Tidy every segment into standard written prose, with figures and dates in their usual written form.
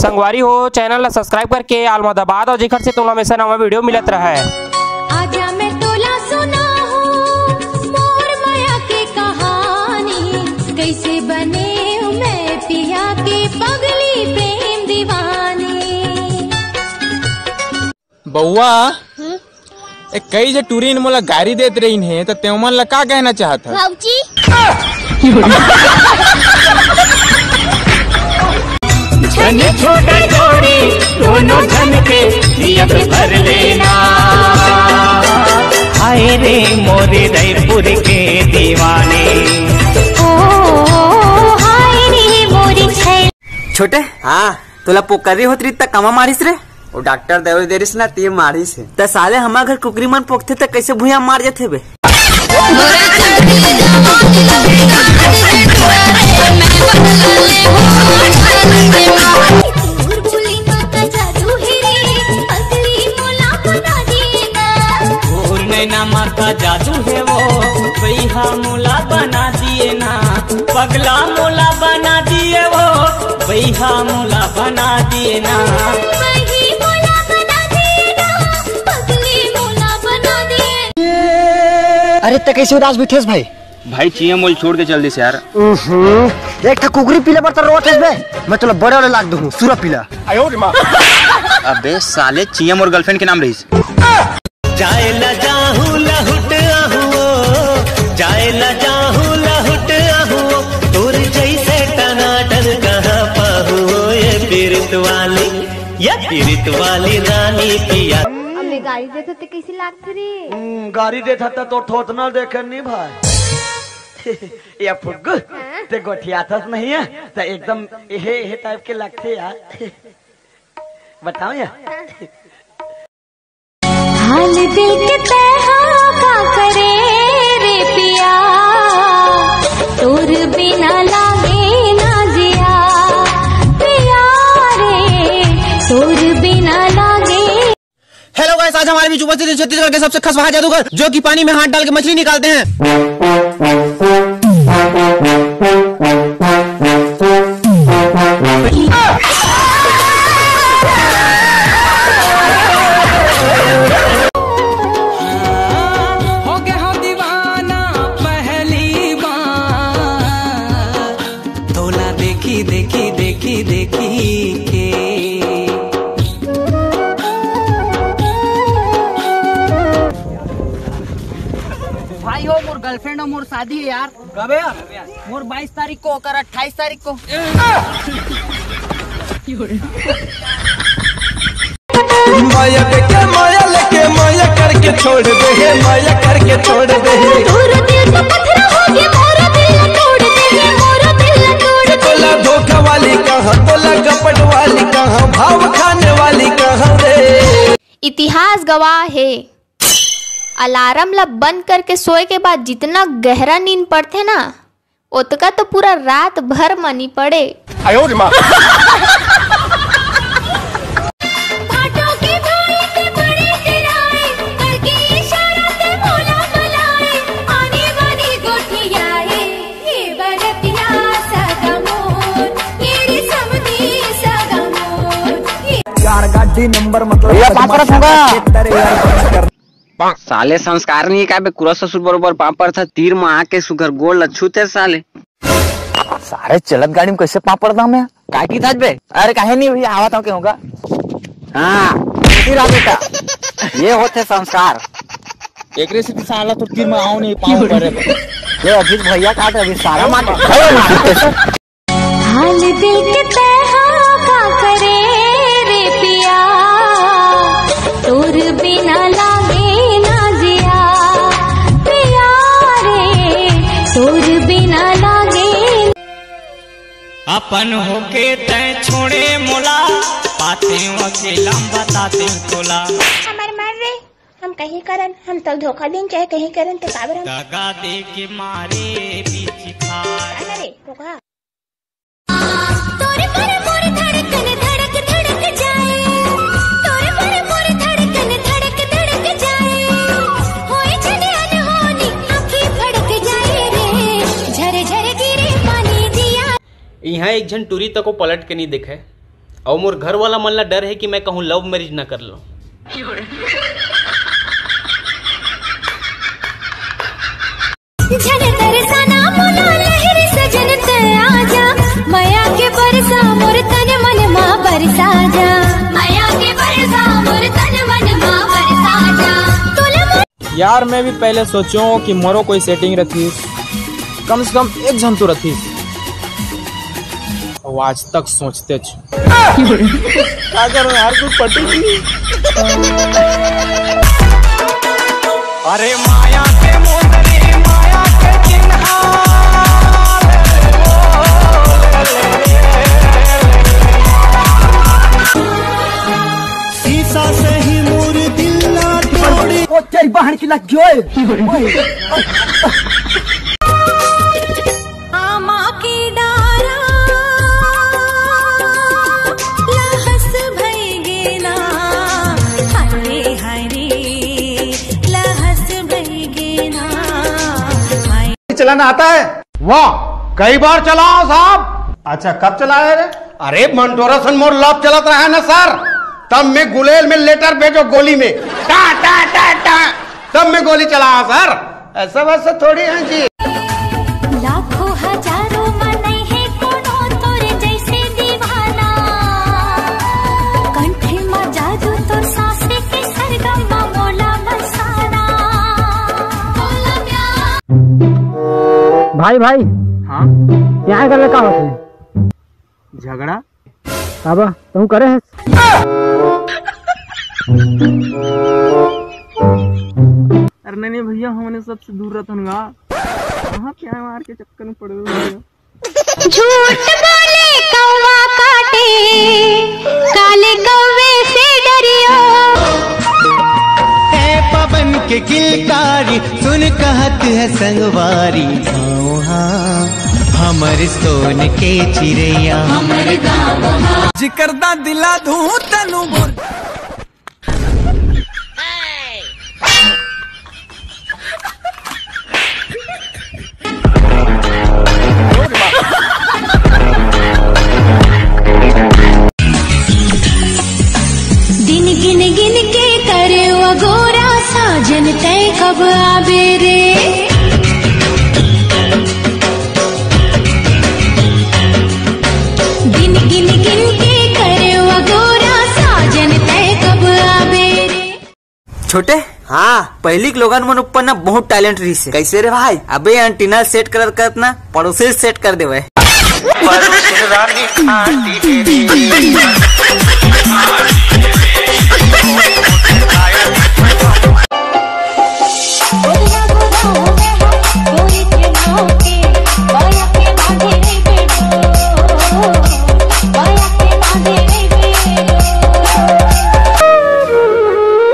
संगवारी हो चैनल ला सब्सक्राइब करके आलमा दबा दो जेकर से तुम हमेशा नवा वीडियो मिलत रहा है। आजा मैं तोला सुना हूँ मोर माया की कहानी, कैसे बने मैं पिया की पगली प्रेम दीवानी। बउआ एक कई जे टूरिन मोला गाड़ी देत रही है तो ते मन ला का कहना चाहत है? भाऊजी छनी छोटा जोड़ी दोनों जन के नियत भर लेना। हाय रे मोरे दयपुर के दीवाने, ओ हाय रे मोरी छैल। छोटे हाँ तुला पोकरी होत रही त कमा मारिस रे? वो डॉक्टर देवे देरिस ना ती मारिस है त साले हमार घर कुकरी मन पोकथे त कैसे भूया मार जाथे बे। माता जादू है वो भैया मोला बना दिए ना, पगला मोला बना दिए वो भैया मोला बना दिए ना। अरे तो कैसे उदास बैठेस भाई? भाई चिया मोल छोड़ के चल दिस यार। एक था कुकरी पीले पर रोट है बे, मैं तुला बड़े वाले लाग दूं सूरा पीला। अबे साले चिया मोर गर्लफ्रेंड के नाम रहीस। जाए ला जाहू लहुट आहुओ, जाए ला जाहू लहुट आहुओ, तोर जैसे टनाटन कहाँ पाहुओ ये पीरित वाली रानी पिया। हमें गाड़ी देते तो कैसी लागती रे? गाड़ी देता था तो ठोतना देखे नहीं भाई। ये फुग्गू ते गोठिया था नहीं है तो एकदम ये टाइप के लगते यार। बताओ यार हाल दिल के तहा का करे रे पिया, तोर बिना लागे ना जिया पिया रे, तोर बिना लागे। हेलो गाइस, आज हमारे बीच उपस्थित है छत्तीसगढ़ के सबसे खसवाहा जादूगर जो कि पानी में हाथ डाल के मछली निकालते हैं। देखी के भाई हो मोर गर्लफ्रेंड हो, मोर शादी है यार। कब यार? मोर 22 तारीख को कर 28 तारीख को। माया के माया लेके माया करके छोड़ दे, माया करके छोड़ दे। तोर दिल का पत्थर हो गया, मोरा दिल तोड़ दे, मोरा दिल तोड़ दे। बोला धोखा वाली कहाँ, बोला कपट वाली कहाँ, भाव खाने वाली कहाँ रे। इतिहास गवाह है, अलार्म ला बंद करके सोए के बाद जितना गहरा नींद पड़ते ना उतका तो पूरा रात भर मनी पड़े। गाड़ी नंबर मतलब साले संस्कार नहीं का बे, कुरा ससुर बरोबर पापड़ था तीर में आके सुगर गोल अछूते साले। सारे चलत गाड़ी में कैसे पापड़ था मैं का की था बे? अरे काहे नहीं भैया आवा था के होगा। हाँ बेटा ये होते संस्कार। एक रे से साला तो तीर में आओ नहीं पाऊं पर ये अजीत भैया काट अभी सारा मार। हाल दिल के तहा का करे रे पिया, तोर बिना लागे ना जिया पिया रे, तोर बिना लागे। अपन होके तय छोड़े मोला, पाते अकेला बताते तोला। हमारे मार रे हम कहीं करन, हम तो धोखा दें चाहे कहीं करन तो काबर दगा दे के मारे बीच खार। अरे धोखा तोरे पर मोर धड़कन धड़क धड़क जाए, तोरे पर मोर धड़कन धड़क धड़क जाए, होए छने अनहोनी आँखें फड़क जाए रे, झर झर गिरे पानी दिया। यहाँ एक जन टूरी तक को पलट के नहीं दिखे, और मोर घर वाला मन ला डर है कि मैं कहूँ लव मैरिज ना कर लो। झन तरसाना मोला लहरी सजन ते आजा, माया के बरसा मोर तन मन मा बरसा जा, माया के बरसा मोर तन मन मा बरसा जा। यार मैं भी पहले सोचूं कि मोरो कोई सेटिंग रखी, कम से कम एक जन तो रखी, और आज तक सोचते क्या करूं यार, कुछ पटी नहीं। अरे माया के मोदरी माया के चिन्हा, शीशा से ही मोर दिल ना तोड़ी, ओ तेरी बहन की लग जोए। आमा की डारा लहस भई ना, हरे हरे लहस भई ना। चलाना आता है? वाह, कई बार चलाओ साहब। अच्छा कब चलाया रे? अरे मंटोरा सन मोर लॉप चलाता है ना सर, तब मैं गुलेल में लेटर भेजो गोली में टा टा टा टा, तब मैं गोली चलाया सर। ऐसा वैसा थोड़ी है जी। लाखों हजारों मन है कोनो तोरे जैसे दीवाना, कंठे में जादू तो सांसे के सरगम मोला बरसाना। भाई भाई हाँ यहाँ कर का होते हैं झगड़ा अब तुम करे है। अरे नहीं भैया, हमने सबसे दूर रहता कहाँ प्यार मार के चक्कर में पड़े हुए। झूठ बोले कौवा काटे, काले कौवे से डरियो। है पवन के किलकारी सुन कहत है संगवारी, गाँव हाँ हमर सोन के चिड़ैया, हमर गाँव हाँ जिकरदा दिला धू तनु बोल। दिन गिन गिन के करे वो गोरा साजन तय कब आबे रे। दिन गिन गिन के करे वो गोरा साजन तय कब आबे रे। छोटे हाँ पहली के लोगन मन ऊपर ना बहुत टैलेंट रही से। कैसे रे भाई? अबे एंटीना सेट करत ना पड़ोसी सेट कर देवे।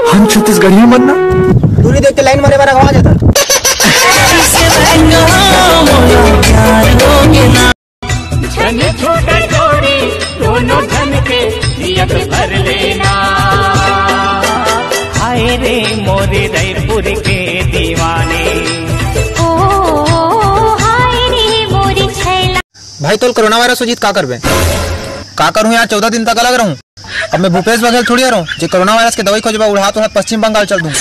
हम छत्तीसगढ़ी बनना दूरी देखते लाइन मारे बार आवाज आता। छोटा जोड़ी दोनों धन के नियत भर लेना, हाय रे मोरे रायपुर के दीवाने। ओ हाय रे मोरी छैला। भाई तो कोरोना वायरस हो जीत का करबे? का करूँ यार, 14 दिन तक अलग रहूँ। अब मैं भूपेश बघेल थोड़ी आ रहा हूँ जो कोरोना वायरस के दवाई खोजबा उड़ा तो पश्चिम बंगाल चल दूँ।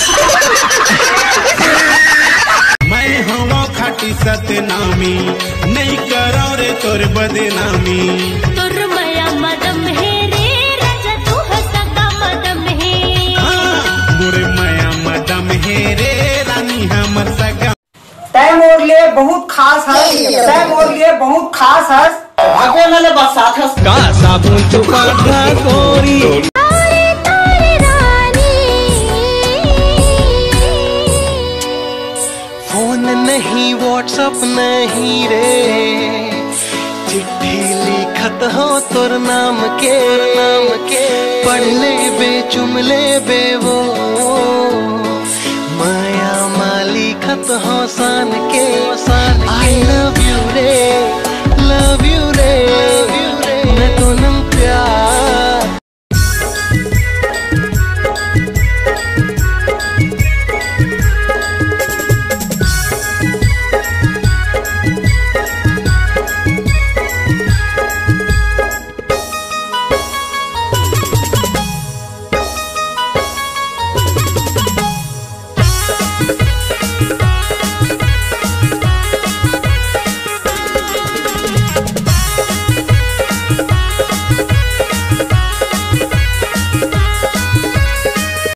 मैं हवा खाटी सतनामी, नहीं करो रे तोर बदनामी। तुर मया मदम है रे राजा तू हसका मदम है। मुरे माया मदम है रे रानी हमर सगा। तय मोर लिए बहुत खास है, तय मोर लिए बहुत खास है। भागे वाले बस साथ है का साबुन चुका था गोरी। फोन नहीं व्हाट्सअप नहीं रे, चिट्ठी लिखत हो तोर नाम के, पढ़ ले बे चुम ले बे वो, माया माली खत हो सान के। आई लव यू रे, लव यू रे।